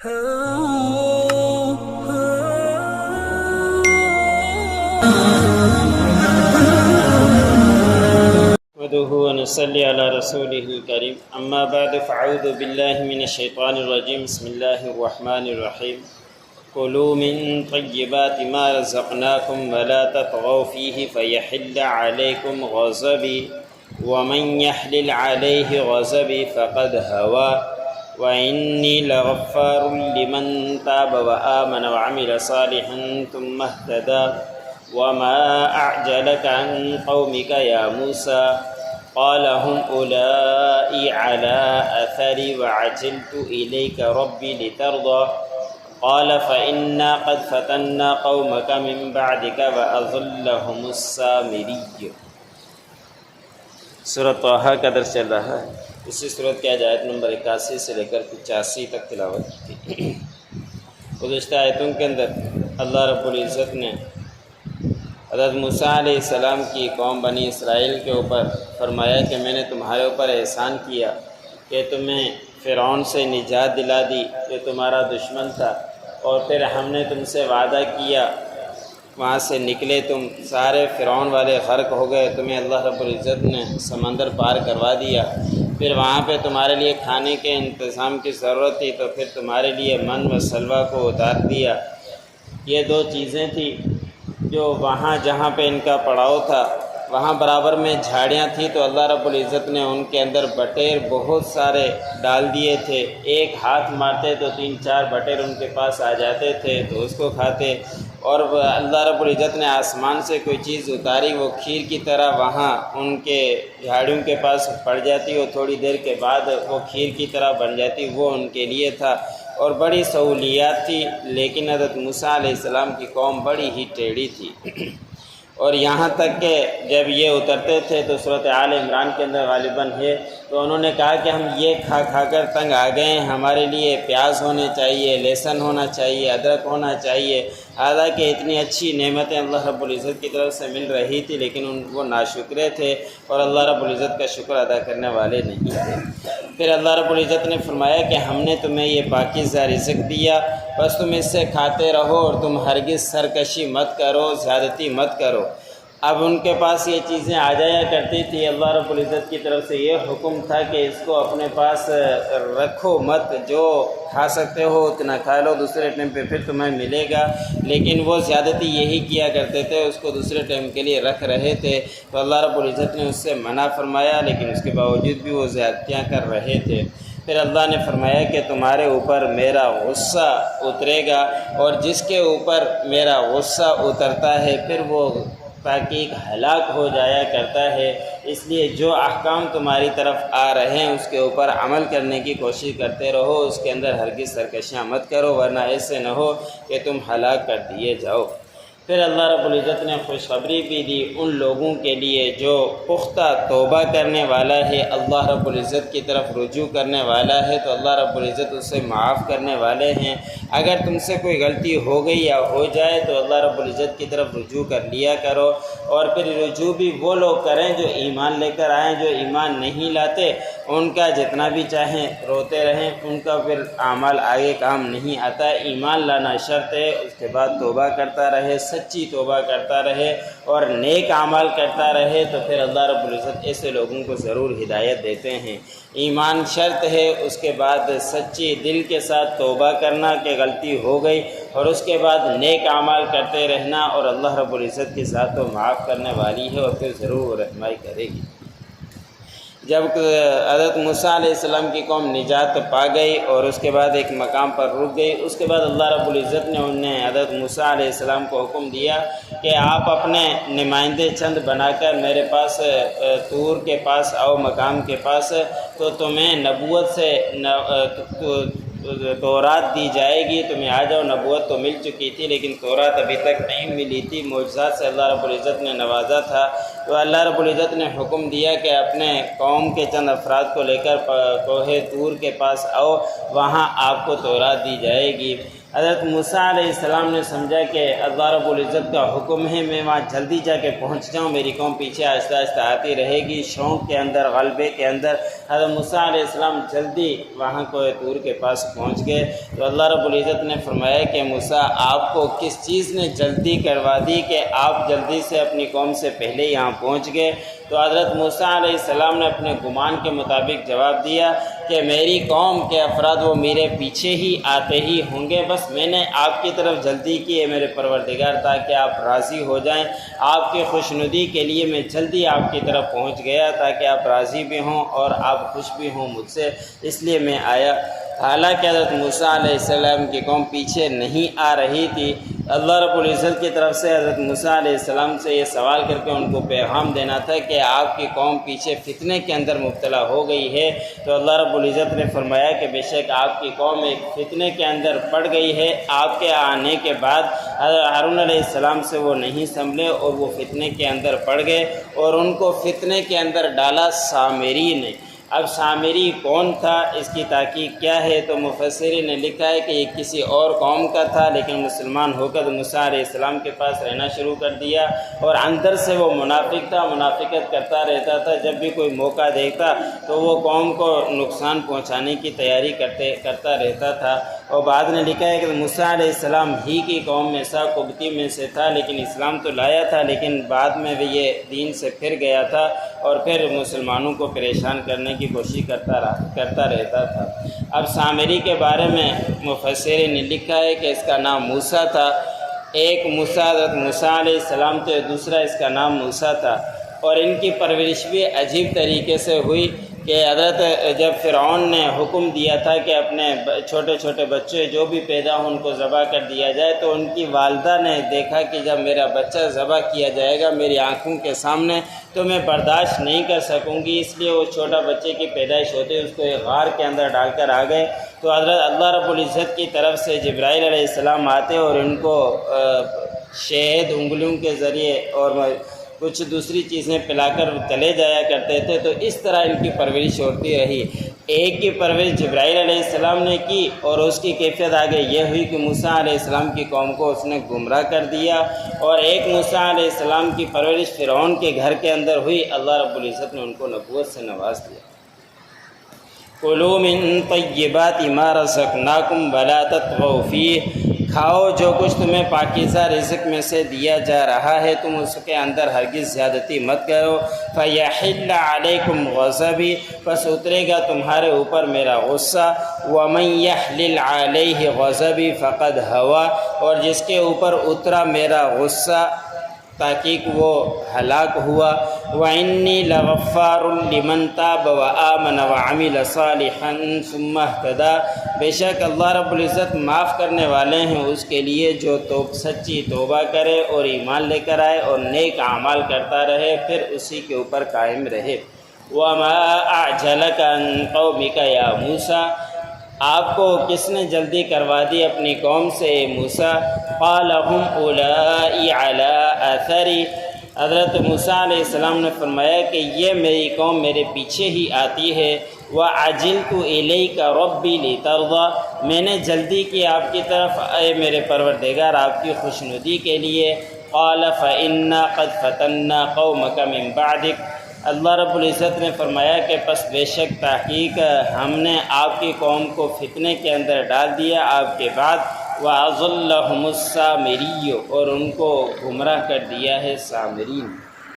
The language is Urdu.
نحمده ونصلي على رسوله الكريم اما بعد فاعوذ بالله من الشيطان الرجيم بسم الله الرحمن الرحيم كلوا من طيبات ما رزقناكم ولا تطغوا فيه فيحل عليكم غضبي ومن يحلل عليه غضبي فقد هوى وإني لغفار لمن تاب وآمن وعمل صالحا ثم اهتدى وما أعجلك عن قومك يا موسى قال هم أولئك على أثري وعجلت إليك ربي لترضى قال فإنا قد فتنا قومك من بعدك وأضلهم السامري۔ سورۃ طٰہٰ کا درس چل رہا ہے۔ اسی صورت کی آیت نمبر 81 سے لے کر 85 تک تلاوت کی۔ گزشتہ آیتوں کے اندر اللہ رب العزت نے حضرت موسیٰ علیہ السلام کی قوم بنی اسرائیل کے اوپر فرمایا کہ میں نے تمہارے اوپر احسان کیا کہ تمہیں فرعون سے نجات دلا دی جو تمہارا دشمن تھا، اور پھر ہم نے تم سے وعدہ کیا، وہاں سے نکلے تم، سارے فرعون والے غرق ہو گئے، تمہیں اللہ رب العزت نے سمندر پار کروا دیا، پھر وہاں پہ تمہارے لیے کھانے کے انتظام کی ضرورت تھی تو پھر تمہارے لیے من و سلوہ کو اتار دیا۔ یہ دو چیزیں تھیں جو وہاں جہاں پہ ان کا پڑاؤ تھا وہاں برابر میں جھاڑیاں تھیں، تو اللہ رب العزت نے ان کے اندر بٹیر بہت سارے ڈال دیے تھے۔ ایک ہاتھ مارتے تو 3-4 بٹیر ان کے پاس آ جاتے تھے تو اس کو کھاتے، اور اللہ رب العزت نے آسمان سے کوئی چیز اتاری، وہ کھیر کی طرح وہاں ان کے جھاڑیوں کے پاس پڑ جاتی، وہ تھوڑی دیر کے بعد وہ کھیر کی طرح بن جاتی، وہ ان کے لیے تھا اور بڑی سہولیات تھی۔ لیکن حضرت موسیٰ علیہ السلام کی قوم بڑی ہی ٹیڑھی تھی، اور یہاں تک کہ جب یہ اترتے تھے تو سورۃ آل عمران کے اندر غالباً ہے، تو انہوں نے کہا کہ ہم یہ کھا کھا کر تنگ آ گئے ہیں، ہمارے لیے پیاز ہونے چاہیے، لہسن ہونا چاہیے، ادرک ہونا چاہیے، حالانکہ اتنی اچھی نعمتیں اللہ رب العزت کی طرف سے مل رہی تھی، لیکن وہ ناشکرے تھے اور اللہ رب العزت کا شکر ادا کرنے والے نہیں تھے۔ پھر اللہ رب العزت نے فرمایا کہ ہم نے تمہیں یہ پاکیزہ رزق دیا، بس تم اس سے کھاتے رہو اور تم ہرگز سرکشی مت کرو، زیادتی مت کرو۔ اب ان کے پاس یہ چیزیں آ جایا کرتی تھی، اللہ رب العزت کی طرف سے یہ حکم تھا کہ اس کو اپنے پاس رکھو مت، جو کھا سکتے ہو اتنا کھا لو، دوسرے ٹائم پہ پھر تمہیں ملے گا، لیکن وہ زیادتی یہی کیا کرتے تھے، اس کو دوسرے ٹائم کے لیے رکھ رہے تھے، تو اللہ رب العزت نے اس سے منع فرمایا، لیکن اس کے باوجود بھی وہ زیادتیاں کر رہے تھے۔ پھر اللہ نے فرمایا کہ تمہارے اوپر میرا غصہ اترے گا، اور جس کے اوپر میرا غصہ اترتا ہے پھر وہ تاکہ ہلاک ہو جایا کرتا ہے، اس لیے جو احکام تمہاری طرف آ رہے ہیں اس کے اوپر عمل کرنے کی کوشش کرتے رہو، اس کے اندر ہرگز سرکشیاں مت کرو، ورنہ ایسے نہ ہو کہ تم ہلاک کر دیے جاؤ۔ پھر اللہ رب العزت نے خوشخبری بھی دی ان لوگوں کے لیے جو پختہ توبہ کرنے والا ہے، اللہ رب العزت کی طرف رجوع کرنے والا ہے، تو اللہ رب العزت اسے معاف کرنے والے ہیں۔ اگر تم سے کوئی غلطی ہو گئی یا ہو جائے تو اللہ رب العزت کی طرف رجوع کر لیا کرو، اور پھر رجوع بھی وہ لوگ کریں جو ایمان لے کر آئیں، جو ایمان نہیں لاتے ان کا جتنا بھی چاہیں روتے رہیں، ان کا پھر اعمال آگے کام نہیں آتا۔ ایمان لانا شرط ہے، اس کے بعد توبہ کرتا رہے، سچی توبہ کرتا رہے اور نیک اعمال کرتا رہے، تو پھر اللہ رب العزت ایسے لوگوں کو ضرور ہدایت دیتے ہیں۔ ایمان شرط ہے، اس کے بعد سچی دل کے ساتھ توبہ کرنا کہ غلطی ہو گئی، اور اس کے بعد نیک اعمال کرتے رہنا، اور اللہ رب العزت کی ذات تو معاف کرنے والی ہے اور پھر ضرور رحمائی کرے گی۔ جب حضرت موسیٰ علیہ السلام کی قوم نجات پا گئی اور اس کے بعد ایک مقام پر رک گئی، اس کے بعد اللہ رب العزت نے انہیں حضرت موسیٰ علیہ السلام کو حکم دیا کہ آپ اپنے نمائندے چند بنا کر میرے پاس طور کے پاس آؤ، مقام کے پاس، تو تمہیں نبوت سے تورات دی جائے گی، تمہیں آ جاؤ۔ نبوت تو مل چکی تھی لیکن تورات ابھی تک نہیں ملی تھی، معجزات سے اللہ رب العزت نے نوازا تھا، تو اللہ رب العزت نے حکم دیا کہ اپنے قوم کے چند افراد کو لے کر کوہ طور کے پاس آؤ، وہاں آپ کو تورات دی جائے گی۔ حضرت موسیٰ علیہ السلام نے سمجھا کہ اللہ رب العزت کا حکم ہے، میں وہاں جلدی جا کے پہنچ جاؤں، میری قوم پیچھے آہستہ آہستہ آتی رہے گی۔ شوق کے اندر، غلبے کے اندر حضرت موسیٰ علیہ السلام جلدی وہاں کوہ طور کے پاس پہنچ گئے۔ تو اللہ رب العزت نے فرمایا کہ موسیٰ، آپ کو کس چیز نے جلدی کروا دی کہ آپ جلدی سے اپنی قوم سے پہلے یہاں پہنچ گئے؟ تو حضرت موسیٰ علیہ السلام نے اپنے گمان کے مطابق جواب دیا کہ میری قوم کے افراد وہ میرے پیچھے ہی آتے ہی ہوں گے، بس میں نے آپ کی طرف جلدی کی ہے میرے پروردگار، تاکہ آپ راضی ہو جائیں۔ آپ کی خوشنودی کے لیے میں جلدی آپ کی طرف پہنچ گیا تاکہ آپ راضی بھی ہوں اور آپ خوش بھی ہوں مجھ سے، اس لیے میں آیا۔ حالانکہ حضرت موسیٰ علیہ السلام کی قوم پیچھے نہیں آ رہی تھی، اللہ رب العزت کی طرف سے حضرت موسیٰ علیہ السلام سے یہ سوال کر کے ان کو پیغام دینا تھا کہ آپ کی قوم پیچھے فتنے کے اندر مبتلا ہو گئی ہے۔ تو اللہ رب العزت نے فرمایا کہ بے شک آپ کی قوم ایک فتنے کے اندر پڑ گئی ہے، آپ کے آنے کے بعد ہارون علیہ السلام سے وہ نہیں سنبھلے اور وہ فتنے کے اندر پڑ گئے، اور ان کو فتنے کے اندر ڈالا سامری نے۔ اب سامری کون تھا، اس کی تحقیق کیا ہے؟ تو مفسرین نے لکھا ہے کہ یہ کسی اور قوم کا تھا، لیکن مسلمان ہو کر موسیٰ علیہ السلام کے پاس رہنا شروع کر دیا، اور اندر سے وہ منافق تھا، منافقت کرتا رہتا تھا۔ جب بھی کوئی موقع دیکھتا تو وہ قوم کو نقصان پہنچانے کی تیاری کرتا رہتا تھا۔ اور بعد نے لکھا ہے کہ موسیٰ علیہ السلام ہی کی قوم میں سا قبطی میں سے تھا، لیکن اسلام تو لایا تھا، لیکن بعد میں بھی یہ دین سے پھر گیا تھا اور پھر مسلمانوں کو پریشان کرنے کی کوشش کرتا رہتا تھا۔ اب سامری کے بارے میں مفسرین نے لکھا ہے کہ اس کا نام موسیٰ تھا۔ ایک موسیٰ حضرت موسیٰ علیہ السلام تھے، دوسرا اس کا نام موسیٰ تھا، اور ان کی پرورش بھی عجیب طریقے سے ہوئی کہ حضرت جب فرعون نے حکم دیا تھا کہ اپنے چھوٹے چھوٹے بچے جو بھی پیدا ہوں ان کو ذبح کر دیا جائے، تو ان کی والدہ نے دیکھا کہ جب میرا بچہ ذبح کیا جائے گا میری آنکھوں کے سامنے تو میں برداشت نہیں کر سکوں گی، اس لیے وہ چھوٹا بچے کی پیدائش ہوتے اس کو ایک غار کے اندر ڈال کر آ گئے۔ تو حضرت اللہ رب العزت کی طرف سے جبرائیل علیہ السلام آتے اور ان کو شہد انگلیوں کے ذریعے اور کچھ دوسری چیزیں پلا کر چلے جایا کرتے تھے۔ تو اس طرح ان کی پرورش ہوتی رہی۔ ایک کی پرورش جبرائیل علیہ السلام نے کی، اور اس کی کیفیت آگے یہ ہوئی کہ موسیٰ علیہ السلام کی قوم کو اس نے گمراہ کر دیا، اور ایک موسیٰ علیہ السلام کی پرورش فرعون کے گھر کے اندر ہوئی، اللہ رب العزت نے ان کو نبوت سے نواز دیا۔ کلوا من طیبات ما رزقناکم ولا تطغوا فیہ، کھاؤ جو کچھ تمہیں پاکیزہ رزق میں سے دیا جا رہا ہے، تم اس کے اندر ہرگز زیادتی مت کرو۔ فَيَحِلَّ عَلَيْكُمْ غَضَبِي، پس اترے گا تمہارے اوپر میرا غصہ۔ وَمَنْ يَحْلِلْ عَلَيْهِ غَضَبِي فَقَدْ هَوَىٰ، اور جس کے اوپر اترا میرا غصہ تحقیق وہ ہلاک ہوا۔ وَإِنِّي لَغَفَّارٌ لِمَنْ تَابَ وَآمَنَ وَعَمِلَ صَالِحًا ثُمَّ اهْتَدَىٰ، بے شک اللہ رب العزت معاف کرنے والے ہیں اس کے لیے جو سچی توبہ کرے اور ایمان لے کر آئے اور نیک اعمال کرتا رہے پھر اسی کے اوپر قائم رہے۔ وَمَا أَعْجَلَكَ عَنْ قَوْمِكَ يَا مُوسَىٰ، آپ کو کس نے جلدی کروا دی اپنی قوم سے موسیٰ؟ قَالَ هُمْ أُولَٰئِ عَلَىٰ آثَرِي، حضرت موسیٰ علیہ السلام نے فرمایا کہ یہ میری قوم میرے پیچھے ہی آتی ہے۔ وَعَجِلْتُ إِلَيْكَ رَبِّي لِتَرْضَىٰ، میں نے جلدی کی آپ کی طرف اے میرے پروردگار آپ کی خوشنودی کے لیے۔ قَالَ فَإِنَّا قَدْ فَتَنَّا قَوْمَكَ مِن بَعْدِكَ، اللہ رب العزت نے فرمایا کہ پس بے شک تحقیق ہم نے آپ کی قوم کو فتنے کے اندر ڈال دیا آپ کے بعد۔ وَأَضَلَّهُمُ السَّامِرِيُّ، اور ان کو گمراہ کر دیا ہے سامری نے۔